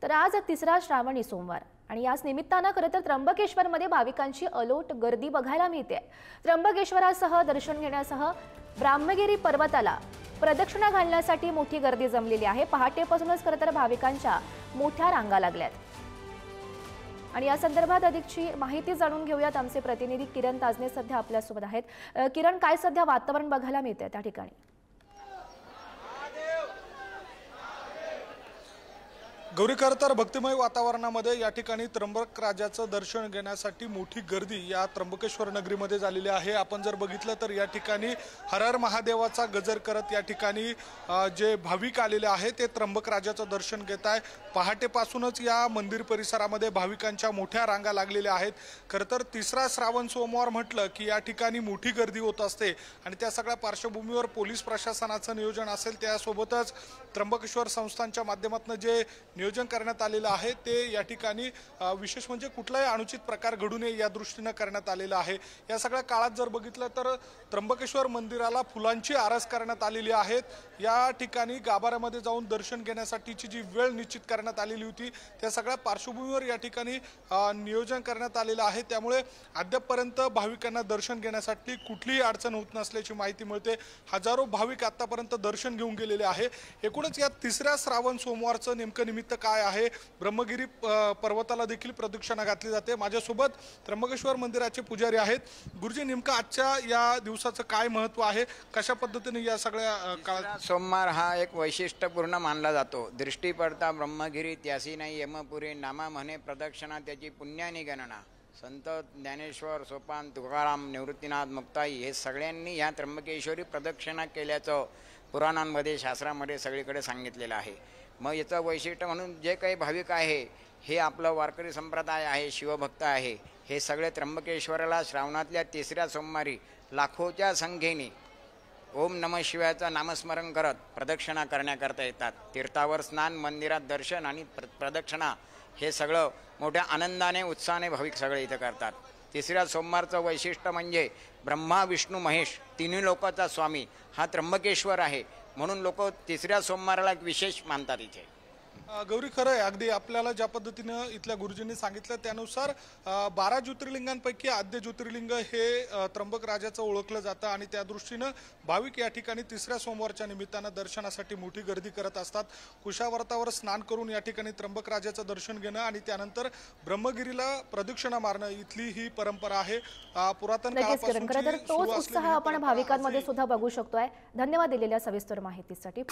तर आज तिसरा श्रावणी सोमवार आणि याच निमित्तानं खरं तर त्र्यंबकेश्वरमध्ये भाविकांची अलोट गर्दी बघायला मिळते। त्र्यंबकेश्वरासह दर्शन घेण्यासह ब्रह्मगिरी पर्वताला प्रदक्षिणा घालण्यासाठी मोठी गर्दी जमलेली आहे। पहाटेपासूनच खरं तर भाविकांच्या मोठ्या रांगा लागल्यात आणि या संदर्भात अधिकची माहिती जाणून घेऊयात। आमचे प्रतिनिधी किरण ताजने सध्या आपल्या सोबत आहेत। किरण, काय सध्या वातावरण बघायला मिळते त्या ठिकाणी? गौरी, खरं तर भक्तिमय वातावरणामध्ये या ठिकाणी त्र्यंबक राजाचं दर्शन घेण्यासाठी मोठी गर्दी या त्र्यंबकेश्वर नगरीमध्ये झालेली आहे। आपण जर बघितलं तर या ठिकाणी हर हर महादेवाचा गजर करत या ठिकाणी जे भाविक आलेले आहेत ते त्र्यंबक राजाचं दर्शन घेत आहे। पहाटेपासूनच या मंदिर परिसरामध्ये भाविकांच्या मोठ्या रांगा लागलेल्या आहेत। खरं तर तिसरा श्रावण सोमवार म्हटलं की या ठिकाणी मोठी गर्दी होत असते आणि त्या सगळ्या पार्श्वभूमीवर पोलीस प्रशासनाचं नियोजन असेल, त्यासोबतच त्र्यंबकेश्वर संस्थांच्या माध्यमातून जे नियोजन करण्यात आलेलं आहे ते या ठिकाणी विशेष म्हणजे कुठलाही अनुचित प्रकार घडू नये या दृष्टीने करण्यात आलेलं आहे। या सगळ्या काळात जर बघितलं तर त्र्यंबकेश्वर मंदिराला फुलांची आरास करण्यात आलेली आहे। या ठिकाणी गाभाऱ्यामध्ये जाऊन दर्शन घेण्यासाठीची जी वेळ निश्चित करण्यात आलेली होती त्या सगळ्या पार्श्वभूमीवर या ठिकाणी नियोजन करण्यात आलेलं आहे। त्यामुळे अद्यापपर्यंत भाविकांना दर्शन घेण्यासाठी कुठलीही अडचण होत नसल्याची माहिती मिळते। हजारो भाविक आतापर्यंत दर्शन घेऊन गेलेले आहे। एकूणच या तिसऱ्या श्रावण सोमवारचं नेमकं निमित्त काय आहे? ब्रह्मगिरी पर्वताला देखील प्रदक्षिणा घातली जाते। माझ्यासोबत त्र्यंबकेश्वर मंदिराचे पुजारी आहेत। गुरुजी, नेमकं आजच्या या दिवसाचं काय महत्त्व आहे? कशा पद्धतीने या सगळ्या काळात सोमवार हा एक वैशिष्ट्यपूर्ण मानला जातो। दृष्टी पडता ब्रह्मगिरी त्यासी नाही यमपुरी, नामा म्हणे प्रदक्षिणा त्याची पुण्यानी गणना। संत ज्ञानेश्वर, सोपान तुकाराम, निवृत्तीनाथ, मुक्ताई हे सगळ्यांनी ह्या त्र्यंबकेश्वरी प्रदक्षिणा केल्याचं पुराणांमध्ये, शास्त्रामध्ये सगळीकडे सांगितलेलं आहे। मग याचं वैशिष्ट्य म्हणून जे काही भाविक आहे हे आपलं वारकरी संप्रदाय आहे, शिवभक्त आहे, हे सगळे त्र्यंबकेश्वराला श्रावणातल्या तिसऱ्या सोमवारी लाखोच्या संख्येने ओम नमः शिवायचं नामस्मरण करत प्रदक्षिणा करण्याकरता येतात। तीर्थावर स्नान, मंदिरात दर्शन आणि प्रदक्षिणा हे सगळं मोठ्या आनंदाने, उत्साहाने भाविक सगळे इथं करतात। तिसऱ्या सोमवारचं वैशिष्ट्य म्हणजे ब्रह्मा, विष्णू, महेश तिन्ही लोकांचा स्वामी हा त्र्यंबकेश्वर आहे, म्हणून लोक तिसऱ्या सोमवाराला एक विशेष मानतात इथे। गौरी, खरं आहे अगदी आपल्याला ज्या पद्धतीनं इथल्या गुरुजींनी सांगितलं त्यानुसार 12 ज्योतिर्लिंगांपैकी आद्य ज्योतिर्लिंग हे त्र्यंबक राजाचं ओळखलं जातं आणि त्या दृष्टीनं भाविक या ठिकाणी तिसऱ्या सोमवारच्या निमित्तानं दर्शनासाठी मोठी गर्दी करत असतात। कुशावर्तावर स्नान करून या ठिकाणी त्र्यंबक राजाचं दर्शन घेणं आणि त्यानंतर ब्रह्मगिरीला प्रदक्षिणा मारणं इथली ही परंपरा आहे। पुरातन काळापासून तोच उत्साह आपण भाविकांमध्ये सुद्धा बघू शकतोय। धन्यवाद दिलेल्या सविस्तर माहितीसाठी।